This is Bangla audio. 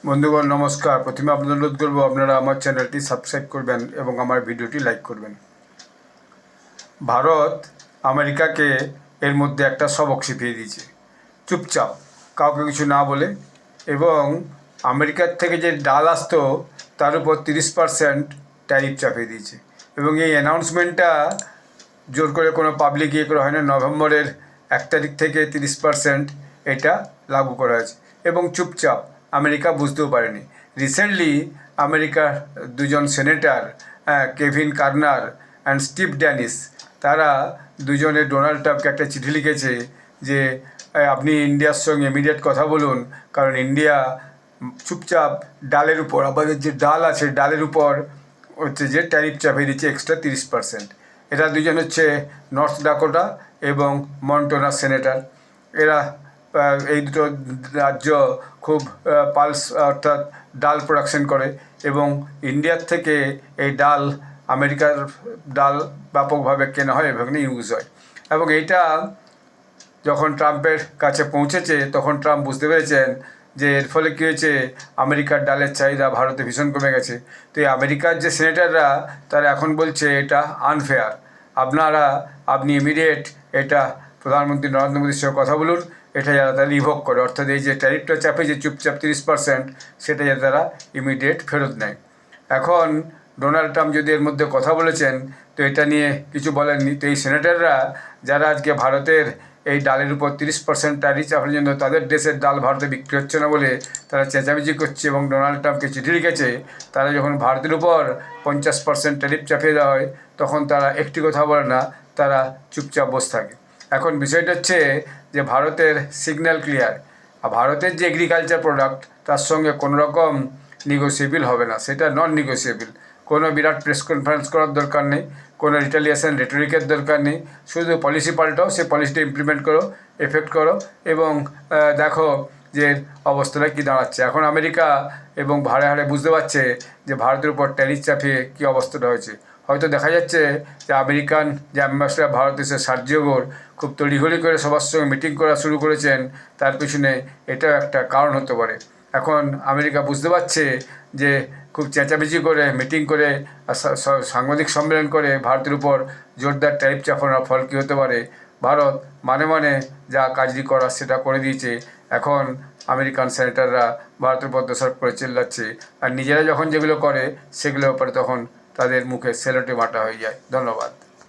বন্ধুগণ নমস্কার। প্রথমে আপনাদের অনুরোধ করবো আপনারা আমার চ্যানেলটি সাবস্ক্রাইব করবেন এবং আমার ভিডিওটি লাইক করবেন। ভারত আমেরিকাকে এর মধ্যে একটা সবক শিখিয়ে দিয়েছে, চুপচাপ কাউকে কিছু না বলে। এবং আমেরিকার থেকে যে ডাল আসতো তার উপর 30% ট্যারিফ চাপিয়ে দিয়েছে। এবং এই অ্যানাউন্সমেন্টটা জোর করে কোনো পাবলিক ইয়ে করা হয় না। নভেম্বরের 1 তারিখ থেকে 30% এটা লাগু করা হয়েছে এবং চুপচাপ আমেরিকা বুঝতেও পারেনি। রিসেন্টলি আমেরিকার দুজন senator Kevin Cramer and Steve Daines, তারা দুজনে ডোনাল্ড ট্রাম্পকে একটা চিঠি লিখেছে যে আপনি ইন্ডিয়ার সঙ্গে ইমিডিয়েট কথা বলুন, কারণ ইন্ডিয়া চুপচাপ ডালের উপর, আমাদের যে ডাল আছে ডালের উপর হচ্ছে যে ট্যারিফ চাপিয়ে দিচ্ছে এক্সট্রা 30%। এরা দুজন হচ্ছে নর্থ ডাকোটা এবং মন্টানা সেনেটর। এরা এই দুটো রাজ্য খুব পালস অর্থাৎ ডাল প্রোডাকশন করে এবং ইন্ডিয়ার থেকে এই ডাল, আমেরিকার ডাল ব্যাপকভাবে কেনা হয় এবং ইউজ হয়। এবং এইটা যখন ট্রাম্পের কাছে পৌঁছেছে তখন ট্রাম্প বুঝতে পেরেছেন যে এর ফলে কী হয়েছে, আমেরিকার ডালের চাহিদা ভারতে ভীষণ কমে গেছে। তো এই আমেরিকার যে সেনেটাররা তারা এখন বলছে এটা আনফেয়ার, আপনি ইমিডিয়েট এটা প্রধানমন্ত্রী নরেন্দ্র মোদীর সঙ্গে কথা বলুন, এটা যারা তারা রিভোক করে, অর্থাৎ এই যে ট্যারিফটা চাপে যে চুপচাপ 30%, সেটা যাতে তারা ইমিডিয়েট ফেরত নেয়। এখন ডোনাল্ড ট্রাম্প যদি এর মধ্যে কথা বলেছেন তো এটা নিয়ে কিছু বলেননি। তো এই সেনেটাররা যারা আজকে ভারতের এই ডালের উপর 30% ট্যারিফ চাপানোর জন্য তাদের দেশের ডাল ভারতে বিক্রি হচ্ছে না বলে তারা চেঁচামেচি করছে এবং ডোনাল্ড ট্রাম্পকে চিঠি লিখেছে, তারা যখন ভারতের উপর 50% ট্যারিফ চাপিয়ে দেওয়া হয় তখন তারা একটি কথা বলে না, তারা চুপচাপ বসে থাকে। এখন বিষয়টা হচ্ছে যে ভারতের সিগন্যাল ক্লিয়ার, আর ভারতের যে এগ্রিকালচার প্রোডাক্ট তার সঙ্গে কোনো রকম নিগোসিয়েবল হবে না, সেটা নন নিগোসিয়েবল। কোনো বিরাট প্রেস কনফারেন্স করার দরকার নেই, কোনো রিটালিয়েশন রেটরিকের দরকার নেই, শুধু পলিসি পাল্টাও, সেই পলিসিটা ইমপ্লিমেন্ট করো, এফেক্ট করো এবং দেখো যে অবস্থাটা কী দাঁড়াচ্ছে। এখন আমেরিকা এবং হাড়ে হাড়ে বুঝতে পারছে যে ভারতের উপর ট্যারিফ চাপিয়ে কী অবস্থাটা হয়েছে। হয়তো দেখা যাচ্ছে যে আমেরিকান যে অ্যাম্বাসেডার ভারত দেশের সার্জিও গোর খুব তড়িঘড়ি করে সবার সঙ্গে মিটিং করা শুরু করেছেন, তার পিছনে এটাও একটা কারণ হতে পারে। এখন আমেরিকা বুঝতে পারছে যে খুব চেঁচামেচি করে মিটিং করে সাংবাদিক সম্মেলন করে ভারতের উপর জোরদার ট্যারিফ চাপানোর ফল কী হতে পারে। ভারত মানে যা কাজই করার সেটা করে দিয়েছে। এখন আমেরিকান সেনেটাররা ভারতের উপর দোষারোপ করে চিল্লাচ্ছে, আর নিজেরা যখন যেগুলো করে সেগুলোর উপরে তখন তাদের মুখে সেলোটে বাটা হয়ে যায়। ধন্যবাদ।